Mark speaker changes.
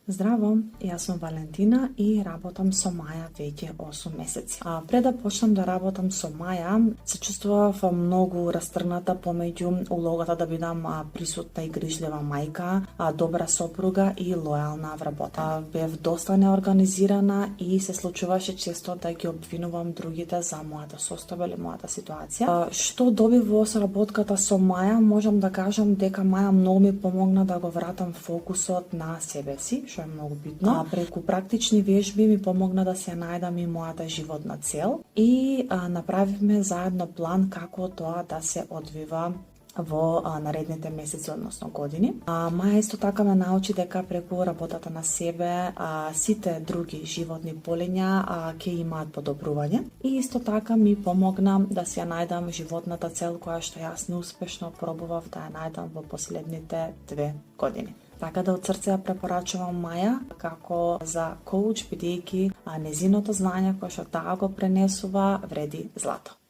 Speaker 1: Здраво, јас сум Валентина и работам со Маја веќе 8 месеци. Пред да почнам да работам со Маја, се чувствував многу растргната помеѓу улогата да бидам присутна и грижлива мајка, добра сопруга и лојална вработена. Бев доста неорганизирана и се случуваше често да ги обвинувам другите за мојата состојба или мојата ситуација. Што добив во соработката со Маја, можам да кажам дека Маја многу ми помогна да го вратам фокусот на себе си, што е многу битно. Преку практични вежби ми помогна да се најдам и мојата животна цел и направивме заедно план како тоа да се одвива во наредните месеци, односно години. Маја исто така ме научи дека преку работата на себе сите други животни полиња ќе имаат подобрување и исто така ми помогна да се најдам животната цел која што јас неуспешно пробував да ја најдам во последните 2 години. Така да од срце ја препорачувам Маја како за коуч, бидејќи незиното знаење кое што таа го пренесува вреди злато.